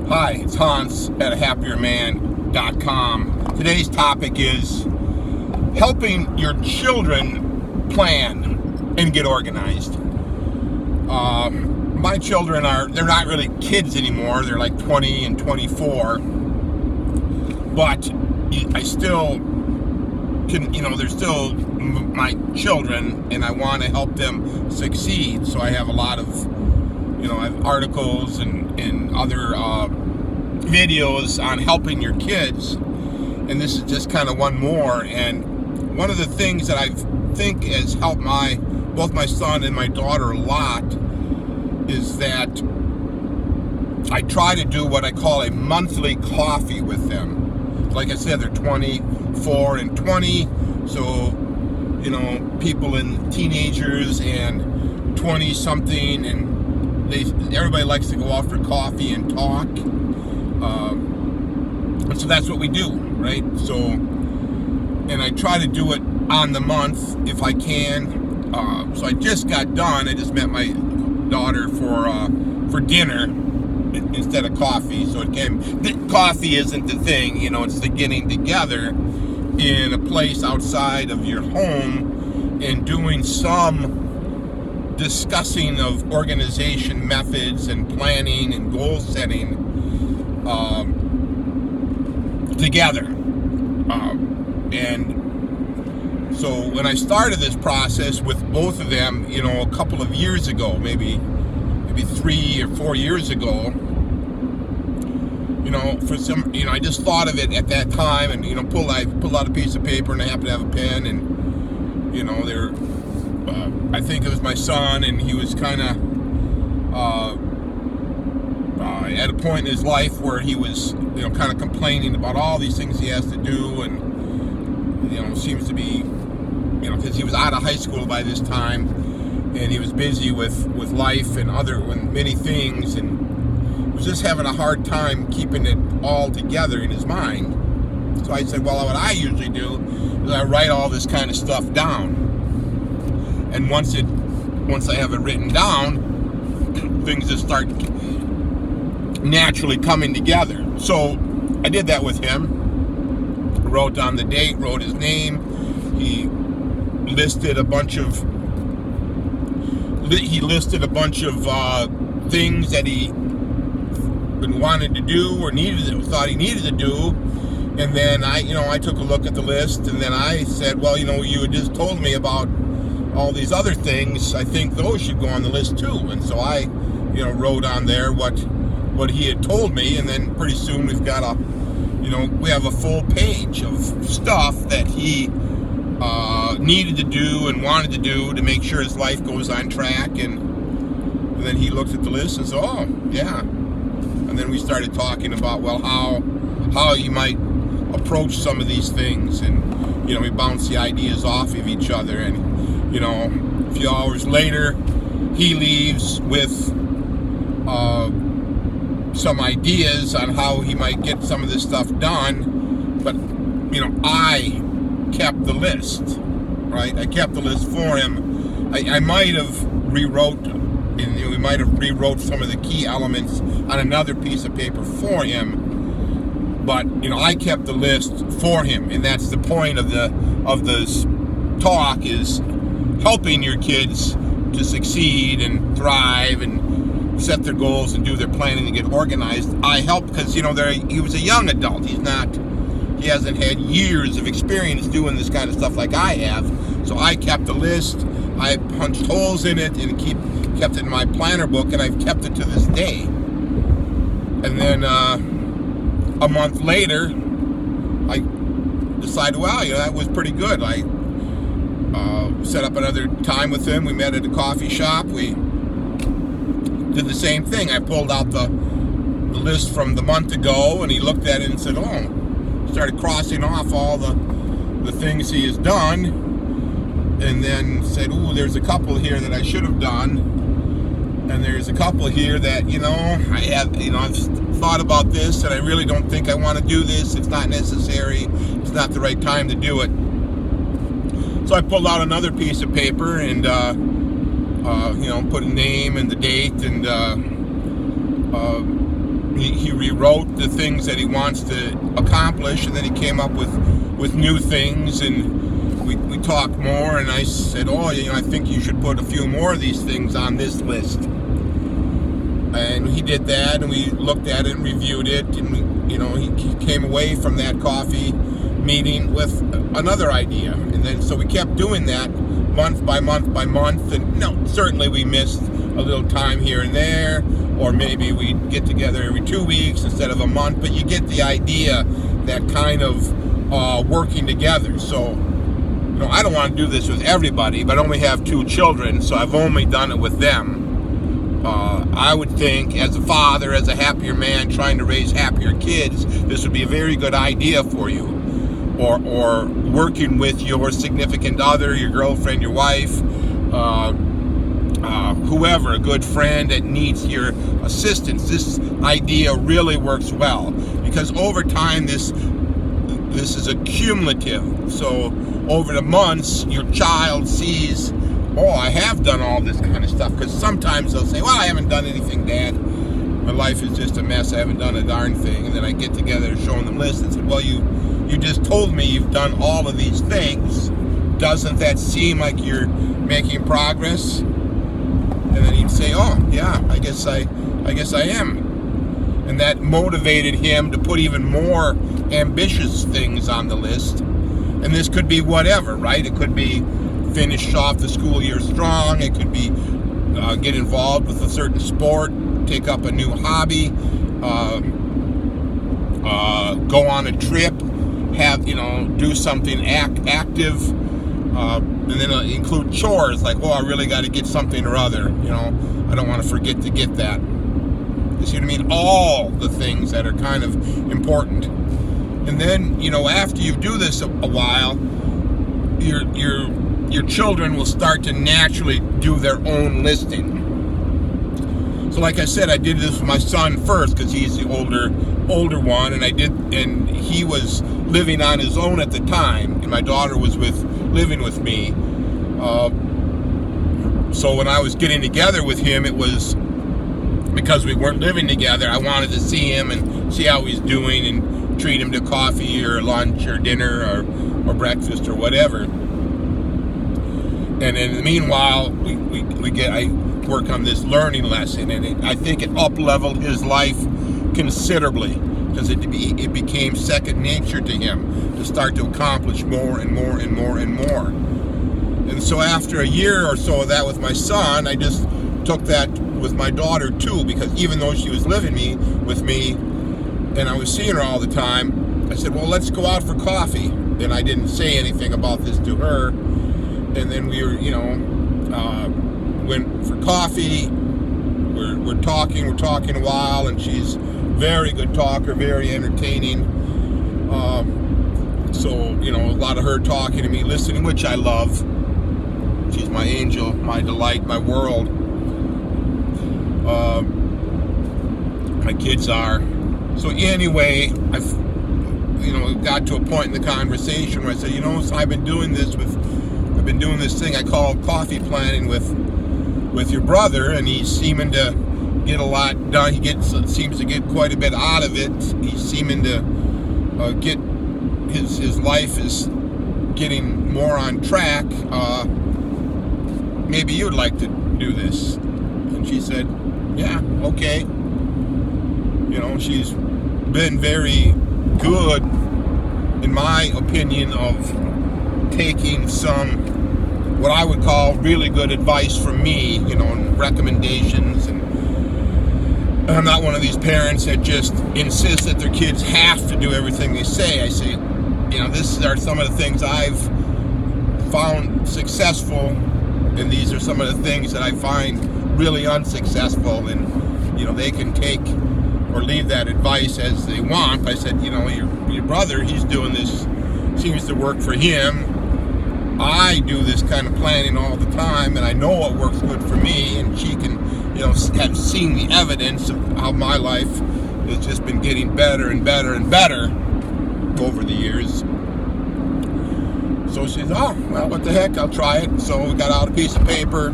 Hi, it's Hans at ahappierman.com. Today's topic is helping your children plan and get organized. My children they're not really kids anymore. They're like 20 and 24. But I still can, they're still my children, and I want to help them succeed. So I have a lot of, I have articles and other videos on helping your kids, and this is just kind of one more. And one of the things that I think has helped both my son and my daughter a lot is that I try to do what I call a monthly coffee with them. Like I said, they're 24 and 20, so people in teenagers and 20 something, and everybody likes to go out for coffee and talk. And so that's what we do, right? So, and I try to do it on the month if I can. So I just got done. I just met my daughter for dinner instead of coffee. So coffee isn't the thing, it's the getting together in a place outside of your home and doing some discussing of organization methods and planning and goal setting together. And so when I started this process with both of them, a couple of years ago, maybe 3 or 4 years ago, I just thought of it at that time, and I pulled out a piece of paper, and I happened to have a pen, and I think it was my son, and he was kind of at a point in his life where he was, kind of complaining about all these things he has to do, and seems to be, because he was out of high school by this time, and he was busy with life and many things, and was just having a hard time keeping it all together in his mind. So I said, well, what I usually do is I write all this kind of stuff down. And once I have it written down, things just start naturally coming together. So I did that with him. Wrote down the date, wrote his name. He listed a bunch of things that he wanted to do or thought he needed to do. And then I took a look at the list, and then I said, well, you had just told me about all these other things. I think those should go on the list too. And so I, wrote on there what he had told me, and then pretty soon we've got we have a full page of stuff that he needed to do and wanted to do to make sure his life goes on track. And then he looked at the list and said, oh, yeah. And then we started talking about, well, how you might approach some of these things. And, we bounced the ideas off of each other. And, a few hours later, he leaves with some ideas on how he might get some of this stuff done. But, I kept the list, right? I kept the list for him. I might have rewrote, we might have rewrote some of the key elements on another piece of paper for him. But, I kept the list for him. And that's the point of this talk, is helping your kids to succeed and thrive and set their goals and do their planning and get organized. I help because, he was a young adult. He hasn't had years of experience doing this kind of stuff like I have. So I kept the list. I punched holes in it and kept it in my planner book, and I've kept it to this day. And then a month later, I decided, well, that was pretty good. I set up another time with him. We met at a coffee shop. We did the same thing. I pulled out the list from the month ago, and he looked at it and said, oh, started crossing off all the things he has done, and then said, ooh, there's a couple here that I should have done, and there's a couple here that, I've thought about this, and I really don't think I want to do this. It's not necessary. It's not the right time to do it. So I pulled out another piece of paper and, put a name and the date and he rewrote the things that he wants to accomplish, and then he came up with new things, and we talked more, and I said, oh, I think you should put a few more of these things on this list. And he did that, and we looked at it and reviewed it, and he came away from that coffee meeting with another idea. And then so we kept doing that month by month by month, and certainly we missed a little time here and there, or maybe we'd get together every 2 weeks instead of a month, but you get the idea, that kind of working together. So I don't want to do this with everybody, but I only have 2 children, so I've only done it with them. I would think, as a father, as a happier man trying to raise happier kids, this would be a very good idea for you. Or working with your significant other, your girlfriend, your wife, whoever, a good friend that needs your assistance. This idea really works well, because over time this is a cumulative. So over the months, your child sees, oh, I have done all this kind of stuff. Because sometimes they'll say, well, I haven't done anything, Dad. My life is just a mess. I haven't done a darn thing. And then I get together and show them the list and say, well, you just told me you've done all of these things. Doesn't that seem like you're making progress? And then he'd say, oh, yeah, I guess I am. And that motivated him to put even more ambitious things on the list. And this could be whatever, right? It could be finish off the school year strong. It could be get involved with a certain sport, take up a new hobby, go on a trip, do something active, and then include chores, like, I really got to get something or other. I don't want to forget to get that. You see what I mean? All the things that are kind of important. And then, after you do this a while, your children will start to naturally do their own listing. So like I said, I did this with my son first, because he's the older one, and he was living on his own at the time, and my daughter was living with me. So when I was getting together with him, it was because we weren't living together. I wanted to see him and see how he's doing, and treat him to coffee or lunch or dinner or breakfast or whatever. And in the meanwhile, I work on this learning lesson, and I think it up-leveled his life considerably, because it became second nature to him to start to accomplish more and more and more and more. And so after a year or so of that with my son, I just took that with my daughter too, because even though she was living with me and I was seeing her all the time, I said, well, let's go out for coffee. And I didn't say anything about this to her. And then we were, went for coffee. We're talking a while, and she's very good talker, very entertaining. So, a lot of her talking to me, listening, which I love. She's my angel, my delight, my world. My kids are. So anyway, I've got to a point in the conversation where I said, so I've been doing this thing I call coffee planning with your brother, and he's seeming to get a lot done. He seems to get quite a bit out of it. He's seeming to get his life is getting more on track. Maybe you'd like to do this. And she said, yeah, okay. She's been very good, in my opinion, of taking some, what I would call really good advice from me, and recommendations. And I'm not one of these parents that just insist that their kids have to do everything they say. I say, these are some of the things I've found successful, and these are some of the things that I find really unsuccessful, and they can take or leave that advice as they want. I said, your brother, he's doing this, seems to work for him. I do this kind of planning all the time, and I know what works good for me, and she can, have seen the evidence of how my life has just been getting better and better and better over the years. So she said, oh, well, what the heck, I'll try it. So we got out a piece of paper,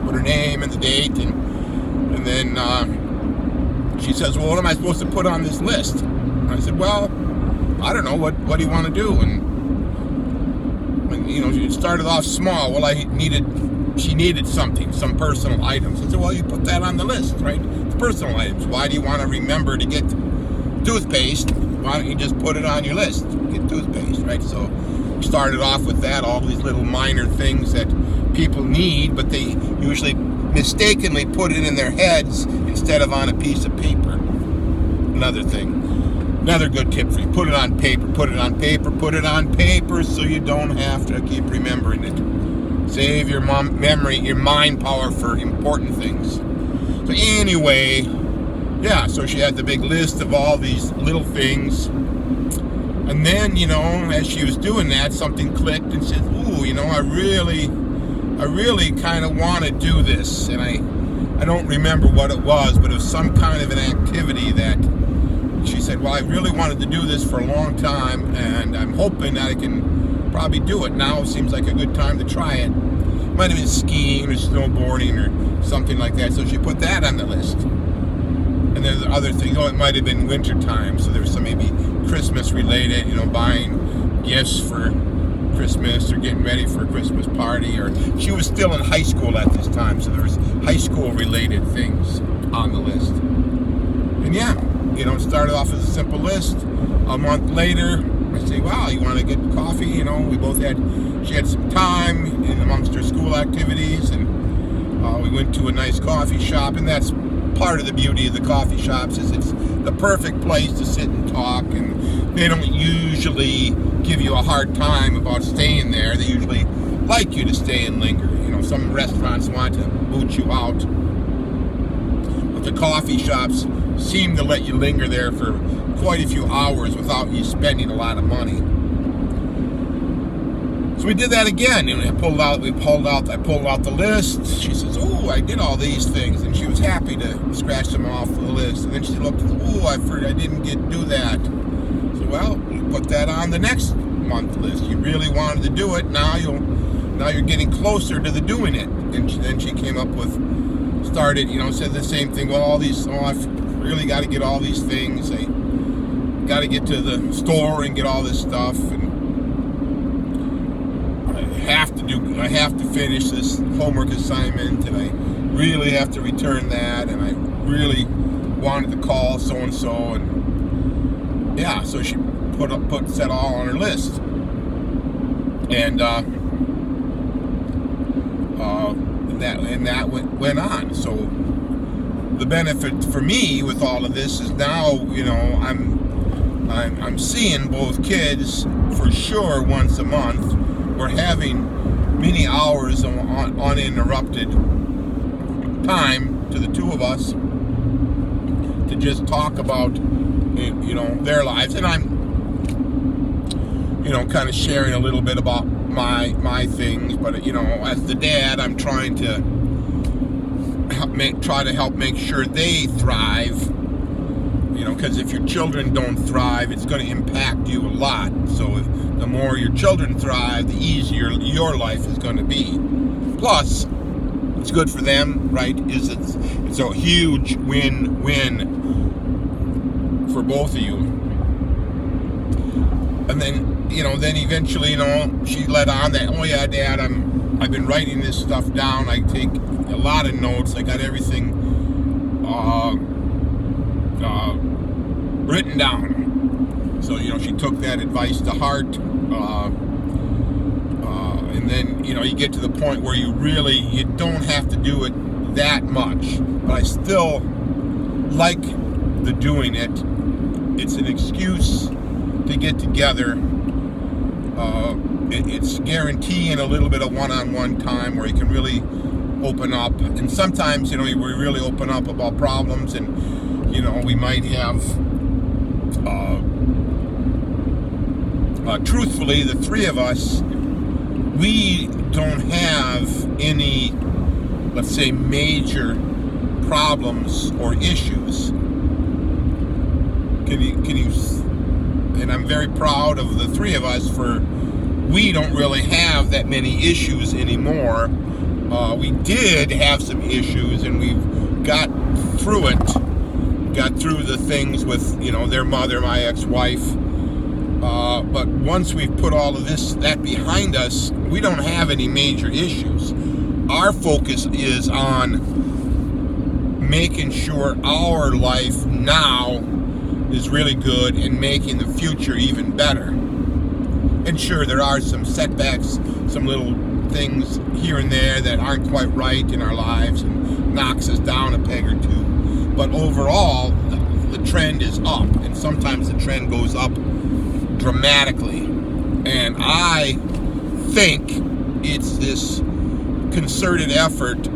put her name and the date, and then she says, well, what am I supposed to put on this list? And I said, well, I don't know. What do you want to do? And she started off small. Well, she needed something, some personal items. I said, well, you put that on the list, right? It's personal items. Why do you want to remember to get toothpaste? Why don't you just put it on your list? Get toothpaste, right? So we started off with that, all these little minor things that people need, but they usually mistakenly put it in their heads instead of on a piece of paper. Another thing. Another good tip for you, put it on paper, put it on paper, put it on paper so you don't have to keep remembering it. Save your memory, your mind power for important things. So anyway, yeah, so she had the big list of all these little things. And then, as she was doing that, something clicked and said, ooh, I really kind of want to do this. And I don't remember what it was, but it was some kind of an activity that she said, well, I really wanted to do this for a long time, and I'm hoping that I can probably do it. Now seems like a good time to try it. Might have been skiing or snowboarding or something like that, so she put that on the list. And there's other things. It might have been winter time, so there's some maybe Christmas related, buying gifts for Christmas or getting ready for a Christmas party. Or she was still in high school at this time, so there was high school related things on the list. And yeah, it started off as a simple list. A month later, I say, wow, you want to get coffee? She had some time in amongst her school activities, and we went to a nice coffee shop. And that's part of the beauty of the coffee shops, is it's the perfect place to sit and talk, and they don't usually give you a hard time about staying there. They usually like you to stay and linger. Some restaurants want to boot you out, but the coffee shops seem to let you linger there for quite a few hours without you spending a lot of money. So we did that again. I pulled out the list. She says, oh, I did all these things. And she was happy to scratch them off the list. And then she looked, oh, I didn't do that. So, well, you put that on the next month list. You really wanted to do it. Now you're getting closer to the doing it. And then she came up with, said the same thing. Well, I've really got to get all these things. I got to get to the store and get all this stuff, and I have to finish this homework assignment, and I really have to return that, and I really wanted to call so and so, and yeah, so she set all on her list, and that went on. So the benefit for me with all of this is now, I'm seeing both kids for sure once a month. We're having many hours of uninterrupted time to the two of us to just talk about, their lives. And I'm, kind of sharing a little bit about my things. But, as the dad, I'm trying to help make sure they thrive. Because if your children don't thrive, it's going to impact you a lot. So the more your children thrive, the easier your life is going to be. Plus, it's good for them, right? It's a huge win-win for both of you. And then, then eventually, she let on that, oh yeah, Dad, I've been writing this stuff down. I take a lot of notes. I got everything written down. So, she took that advice to heart. And then, you get to the point where you don't have to do it that much. But I still like the doing it. It's an excuse to get together. It's guaranteeing a little bit of one-on-one time where you can really open up. And sometimes, we really open up about problems, and, we might have, truthfully, the three of us, we don't have any, let's say, major problems or issues. Can you, and I'm very proud of the three of us we don't really have that many issues anymore. We did have some issues, and we've got through it, got through the things with, their mother, my ex-wife. But once we've put all of that behind us, we don't have any major issues. Our focus is on making sure our life now is really good and making the future even better. And sure, there are some setbacks, some little things here and there that aren't quite right in our lives and knocks us down a peg or two. But overall, the trend is up, and sometimes the trend goes up dramatically. And I think it's this concerted effort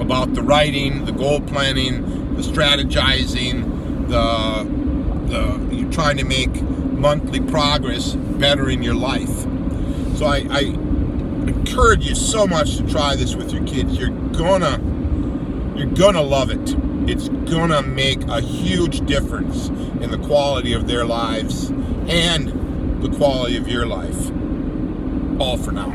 about the writing, the goal planning, the strategizing, you're trying to make monthly progress better in your life. So I encourage you so much to try this with your kids. You're gonna love it. It's gonna make a huge difference in the quality of their lives and the quality of your life. All for now.